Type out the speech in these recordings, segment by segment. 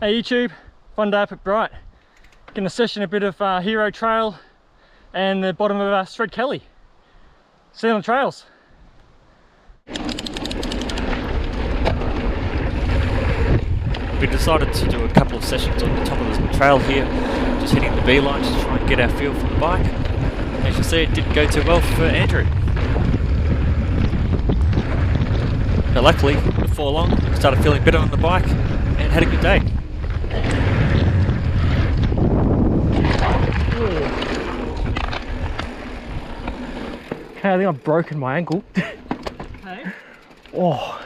Hey YouTube, fun day up at Bright. Gonna session a bit of Hero Trail and the bottom of Stred Kelly. Silvan Trails. We decided to do a couple of sessions on the top of the trail here, just hitting the beeline to try and get our feel for the bike. As you see, it didn't go too well for Andrew. But luckily, before long, we started feeling better on the bike and had a good day. Okay, I think I've broken my ankle. Hey? Oh,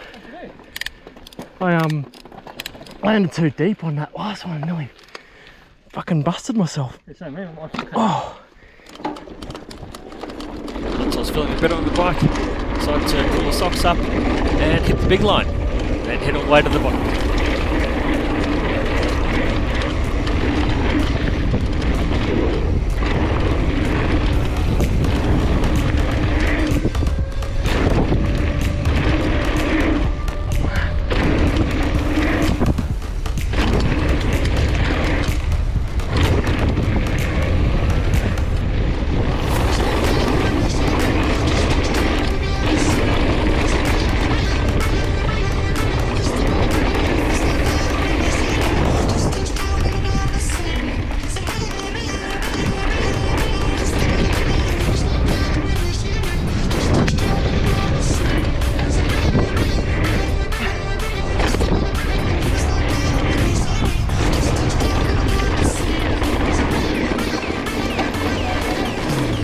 I landed too deep on that last one. I nearly fucking busted myself. Oh. So I was feeling a bit on the bike, decided to pull the socks up and hit the big line, and head all the way to the bottom.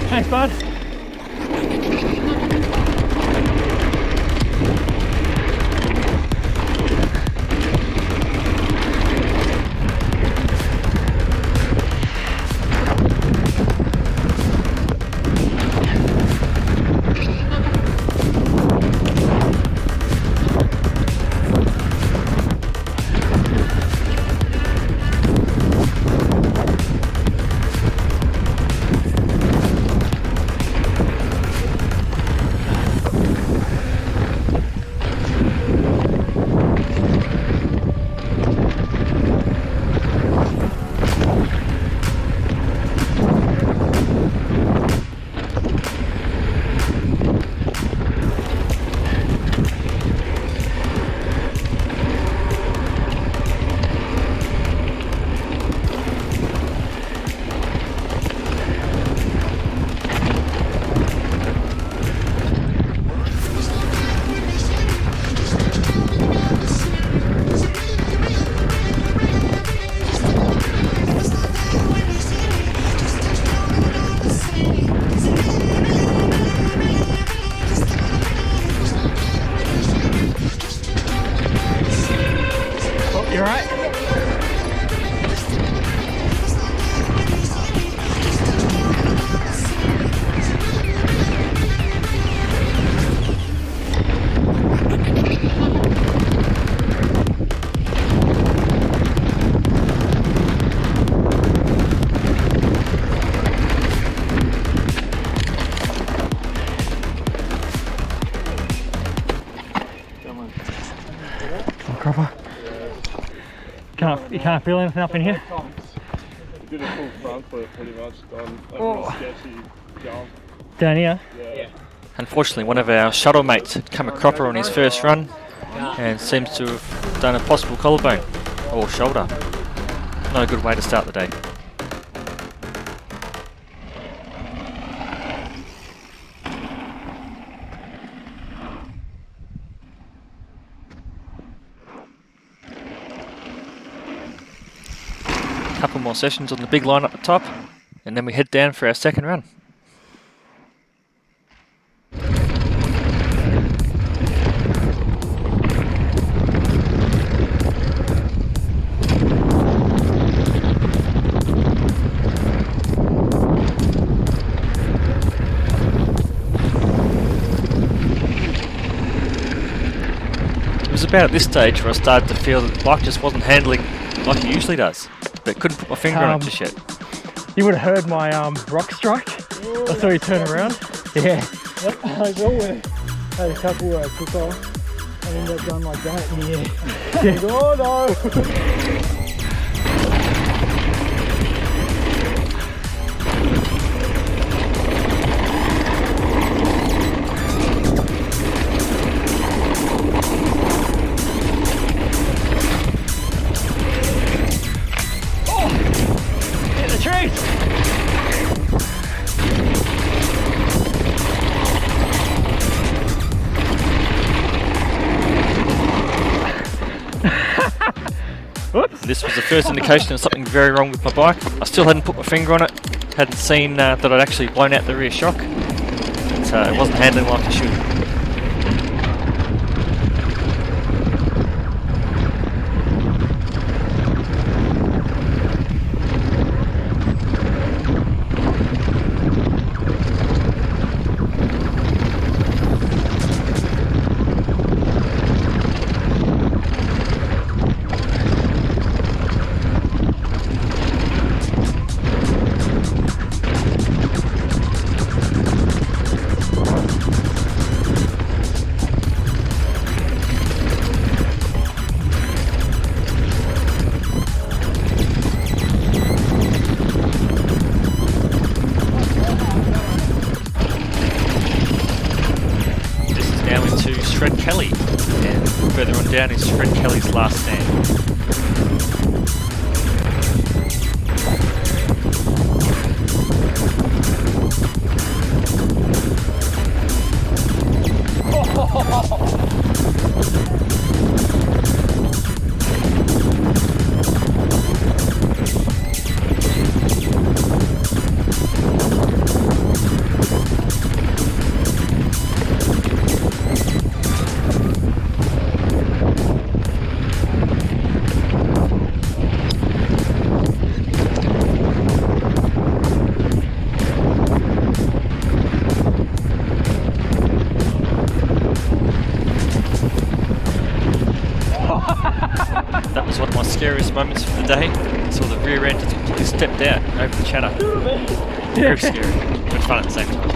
Thanks, bud. You alright? Cropper. You can't feel anything up in here? We did a full front flip pretty much on a sketchy jump. Down here? Yeah. Unfortunately, one of our shuttle mates had come a cropper on his first run and seems to have done a possible collarbone or shoulder. Not a good way to start the day. Couple more sessions on the big line up the top, and then we head down for our second run. It was about at this stage where I started to feel that the bike just wasn't handling like it usually does, but couldn't put my finger on it just yet. You would have heard my rock strike. I saw you turn around. Yeah. I saw it. Had a couple cook off and ended up going like that in the air. Yeah. Oh no! Whoops. This was the first indication of something very wrong with my bike. I still hadn't put my finger on it, hadn't seen that I'd actually blown out the rear shock. But, it wasn't handling like it should. Further on down is Fred Kelly's last stand. That was one of my scariest moments for the day. I saw the rear end just completely stepped out over the chatter. Very scary, but fun at the same time.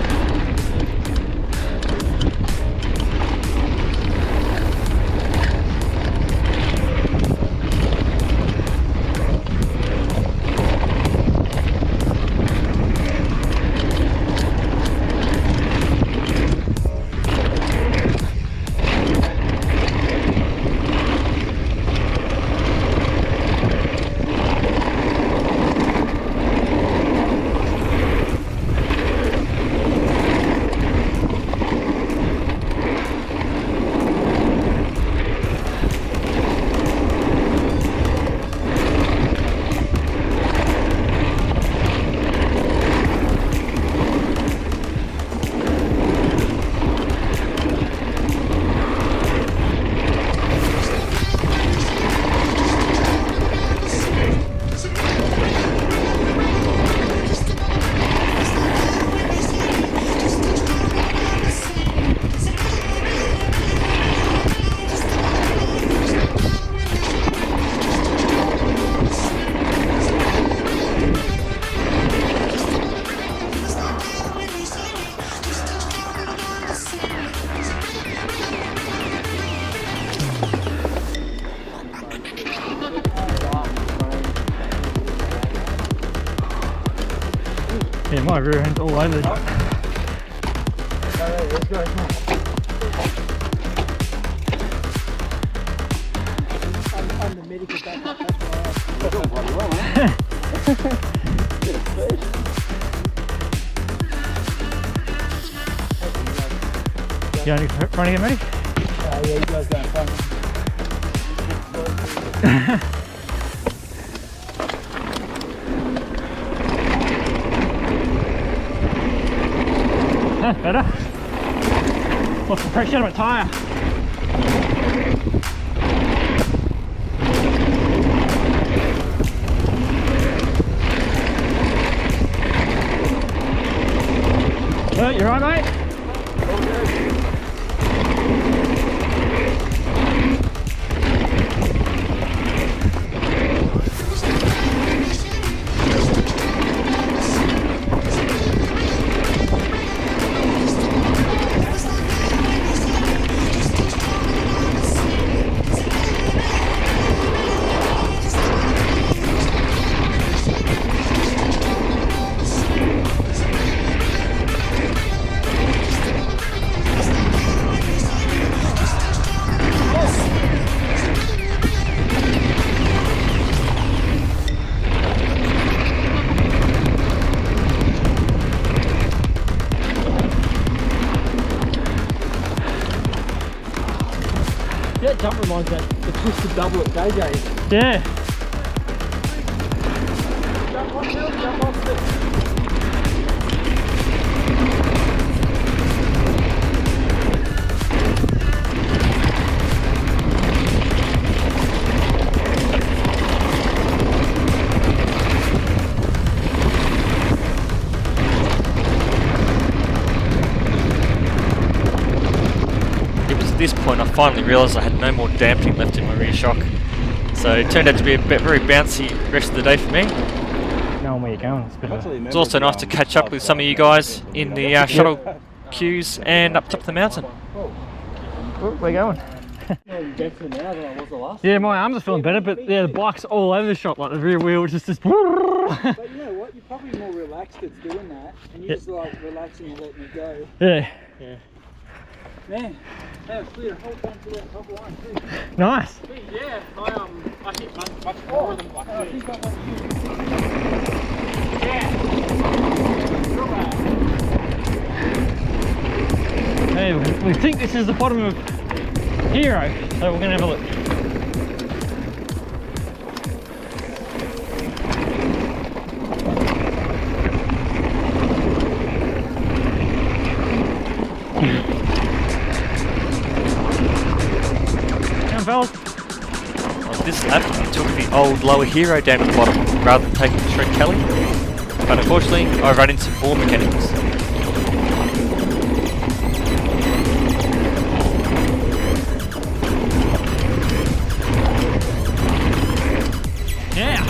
Yeah, my rear end's all over. I'm the medical backup, that's why You only running it, Matty? yeah, you guys going front. Better? What's the pressure of a tyre? Well, you right, mate? reminds me of the twisted double at JJ's. Yeah. Jump on, Phil, jump off the... At this point I finally realised I had no more damping left in my rear shock, so it turned out to be a very bouncy rest of the day for me. Knowing where you're going, it's a bit of a... It's also nice to catch up with some of you guys in the shuttle queues and up top of the mountain. Where are we going? Better now than I was the last. Yeah, my arms are feeling better, but yeah, the bike's all over the shop, like the rear wheel just... But you know what, you're probably more relaxed at doing that, and you're just like relaxing and letting it go. Yeah. Man, that was clear. Hold on to that top line too. Nice. Yeah, I hit much more than like I think I went Hey, we think this is the bottom of Hero, so we're going to have a look. Fellas. On this lap, I took the old lower Hero down to the bottom rather than taking the Shred Kelly, but unfortunately I ran into more mechanics. Yeah.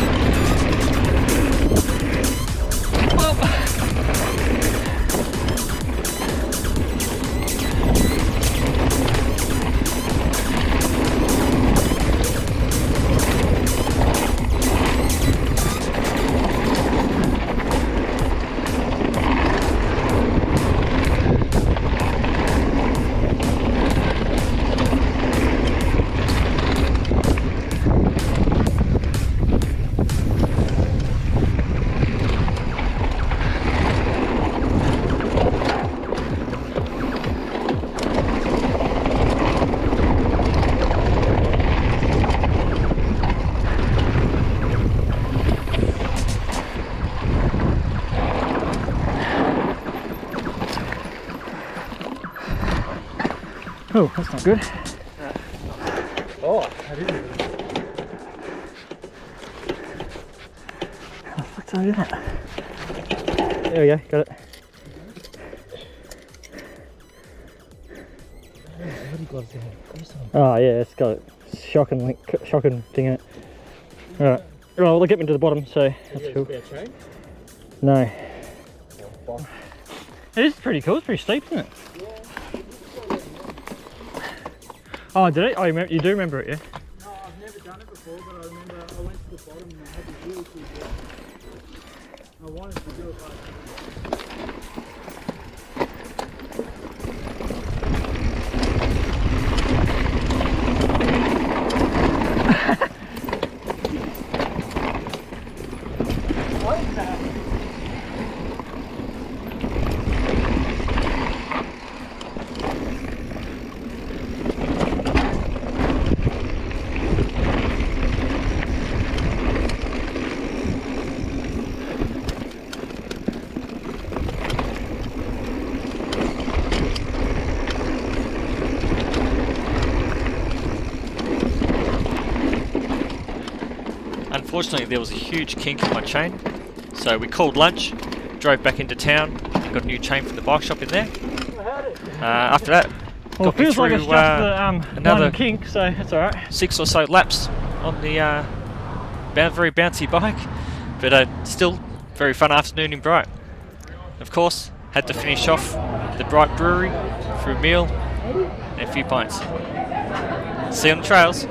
Oh, that's not good. Oh, that is it. How the fuck did I do that? There we go, got it. Oh yeah, it's got a shocking thing in it. Alright, well, they'll get me to the bottom, so that's cool. No. It is pretty cool, it's pretty steep, isn't it? Oh, did it? Oh, you do remember it, yeah? No, I've never done it before, but I remember I went to the bottom and I had to really cool down. I wanted to do it like Unfortunately, there was a huge kink in my chain, so we called lunch, drove back into town, and got a new chain from the bike shop in there. After that, well, it got me feels through like it's just the another one kink, so it's alright. 6 or so laps on the very bouncy bike, but still very fun afternoon in Bright. Of course, had to finish off the Bright Brewery for a meal and a few pints. See you on the trails.